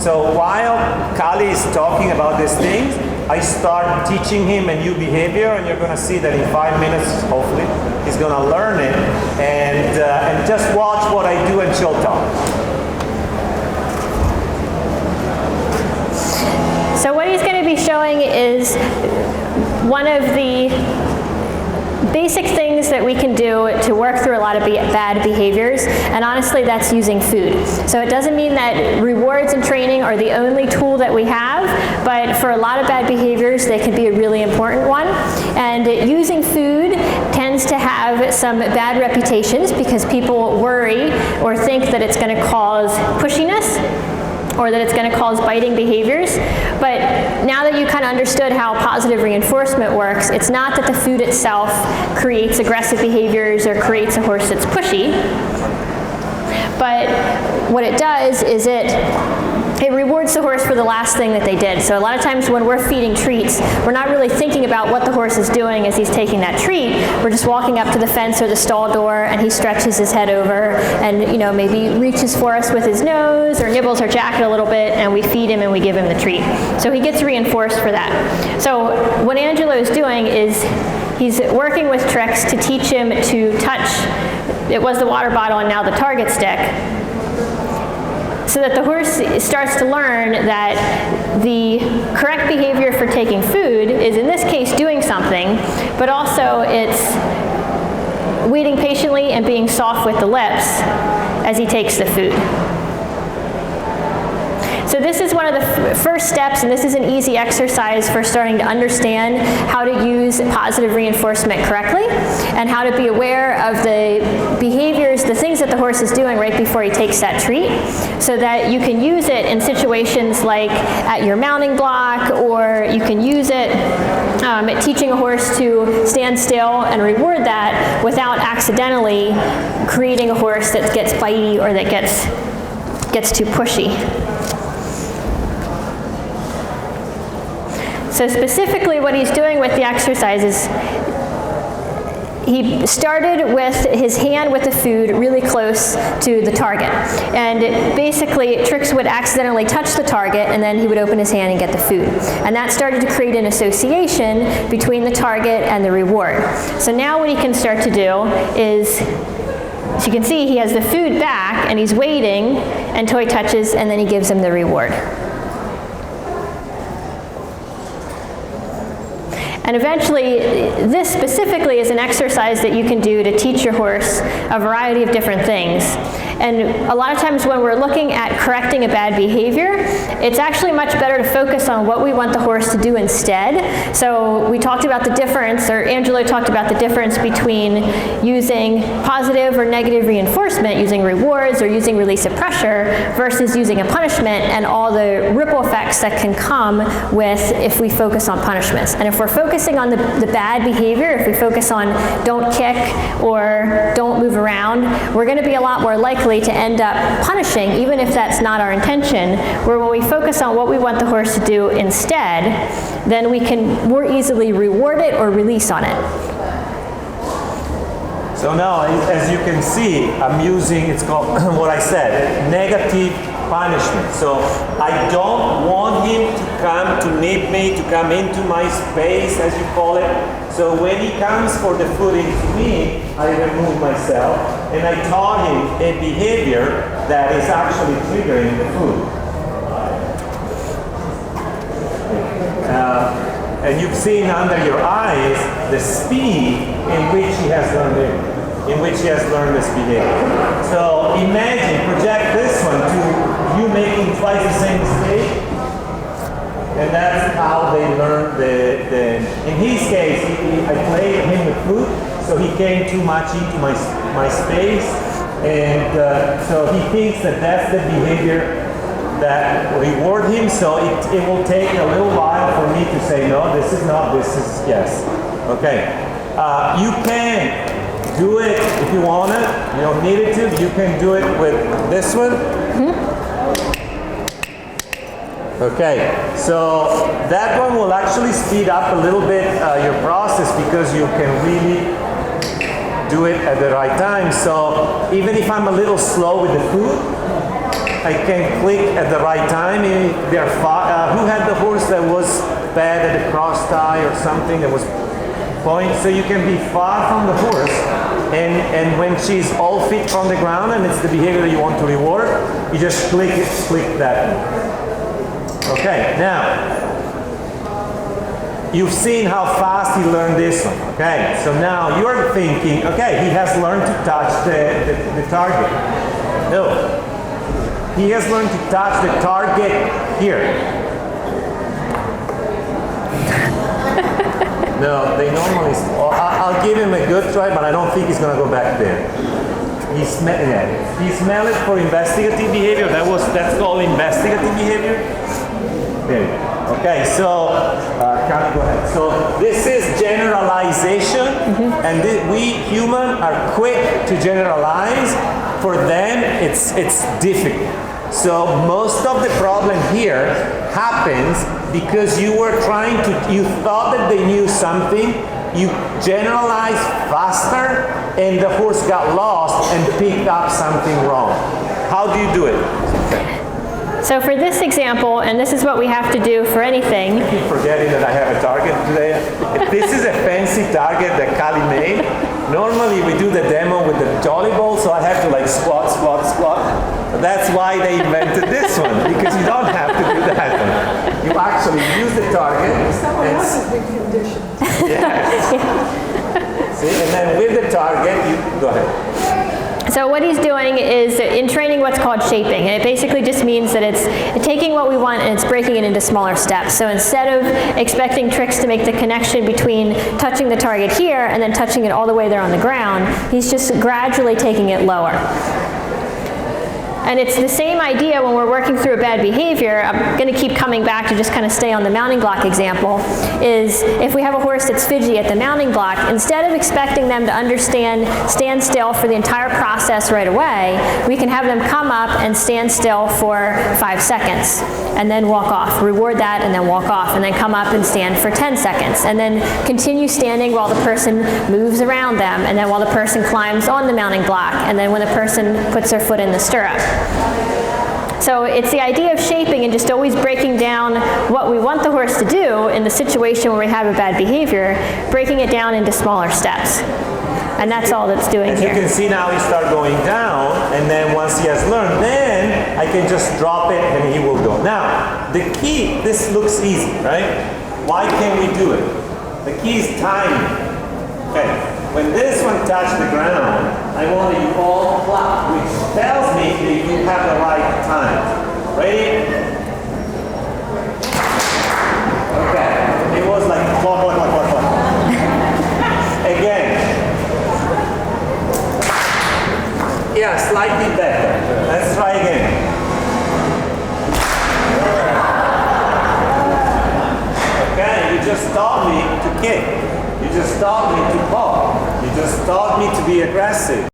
So while Kali is talking about these things, I start teaching him a new behavior, and you're going to see that in 5 minutes, hopefully, he's going to learn it. And just watch what I do, and she'll talk. So what he's going to be showing is one of the basic things that we can do to work through a lot of bad behaviors, and honestly that's using food. So it doesn't mean that rewards and training are the only tool that we have, but for a lot of bad behaviors they can be a really important one. And using food tends to have some bad reputations because people worry or think that it's going to cause pushiness, or that it's going to cause biting behaviors. But now that you kind of understood how positive reinforcement works, it's not that the food itself creates aggressive behaviors or creates a horse that's pushy, but what it does is it rewards the horse for the last thing that they did. So a lot of times when we're feeding treats, we're not really thinking about what the horse is doing as he's taking that treat. We're just walking up to the fence or the stall door, and he stretches his head over and, you know, maybe reaches for us with his nose or nibbles our jacket a little bit, and we feed him and we give him the treat. So he gets reinforced for that. So what Angelo is doing is he's working with tricks to teach him to touch, it was the water bottle and now the target stick, so that the horse starts to learn that the correct behavior for taking food is, in this case, doing something, but also it's waiting patiently and being soft with the lips as he takes the food. So this is one of the first steps, and this is an easy exercise for starting to understand how to use positive reinforcement correctly and how to be aware of the behaviors, the things that the horse is doing right before he takes that treat, so that you can use it in situations like at your mounting block, or you can use it at teaching a horse to stand still and reward that without accidentally creating a horse that gets bitey or that gets too pushy. So specifically what he's doing with the exercise is he started with his hand with the food really close to the target. And basically tricks would accidentally touch the target, and then he would open his hand and get the food. And that started to create an association between the target and the reward. So now what he can start to do is, as you can see, he has the food back and he's waiting until he touches, and then he gives him the reward. And eventually, this specifically is an exercise that you can do to teach your horse a variety of different things. And a lot of times when we're looking at correcting a bad behavior, it's actually much better to focus on what we want the horse to do instead. So we talked about the difference, or Angelo talked about the difference between using positive or negative reinforcement, using rewards or using release of pressure, versus using a punishment and all the ripple effects that can come with if we focus on punishments. And if we're focusing on the bad behavior, if we focus on don't kick or don't move around, we're going to be a lot more likely to end up punishing, even if that's not our intention, where when we focus on what we want the horse to do instead, then we can more easily reward it or release on it. So now, as you can see, I'm using, it's called what I said, negative punishment. So I don't want him to come to nip me, to come into my space, as you call it. So when he comes for the food into me, I remove myself and I taught him a behavior that is actually triggering the food. And you've seen under your eyes the speed in which he has learned it, this behavior. So imagine, project this one to you making twice the same mistake, and that's how they learn in his case, I played him with food, so he came too much into my space, and so he thinks that that's the behavior that reward him, so it will take a little while for me to say, no, this is not, this is yes. Okay, you can do it if you want it, you don't need it to, you can do it with this one. Okay, so that one will actually speed up a little bit your process because you can really do it at the right time. So even if I'm a little slow with the food, I can click at the right time. If they're who had the horse that was bad at the cross tie or something that was point, so you can be far from the horse, and when she's all fit from the ground and it's the behavior that you want to reward, you just click that. Okay, now you've seen how fast he learned this one. Okay, so now you're thinking, okay, he has learned to touch the target. No, he has learned to touch the target here. No, they normally, I'll give him a good try, but I don't think he's going to go back there. He smelled it for investigative behavior. That's called investigative behavior. There you go. Okay, so can you go ahead? So this is generalization, and we human are quick to generalize. For them, it's difficult. So most of the problem here happens because you thought that they knew something, you generalized faster, and the horse got lost and picked up something wrong. How do you do it? So for this example, and this is what we have to do for anything. I keep forgetting that I have a target today. This is a fancy target that Kali made. Normally we do the demo with the jolly ball, so I have to like squat. That's why they invented this one, because you don't have to do that one. You actually use the target. Someone else has been conditioned. Yes. See, and then with the target, you go ahead. So what he's doing is in training what's called shaping, and it basically just means that it's taking what we want and it's breaking it into smaller steps. So instead of expecting tricks to make the connection between touching the target here and then touching it all the way there on the ground, he's just gradually taking it lower. And it's the same idea when we're working through a bad behavior. I'm going to keep coming back to just kind of stay on the mounting block example, is if we have a horse that's fidgety at the mounting block, instead of expecting them to stand still for the entire process right away, we can have them come up and stand still for 5 seconds and then walk off. Reward that and then walk off, and then come up and stand for 10 seconds. And then continue standing while the person moves around them, and then while the person climbs on the mounting block, and then when the person puts their foot in the stirrup. So it's the idea of shaping and just always breaking down what we want the horse to do in the situation where we have a bad behavior, breaking it down into smaller steps. And that's all that's doing here. As you can see now, he starts going down, and then once he has learned, then I can just drop it and he will go. Now, the key, this looks easy, right? Why can't we do it? The key is timing. Okay. When this one touches the ground, I want you all clap, which tells me that you have the right time. Ready? Okay. It was like clap. Again. Yeah, slightly better. Let's try again. Okay, you just taught me to kick. You just taught me to pop. You just taught me to be aggressive.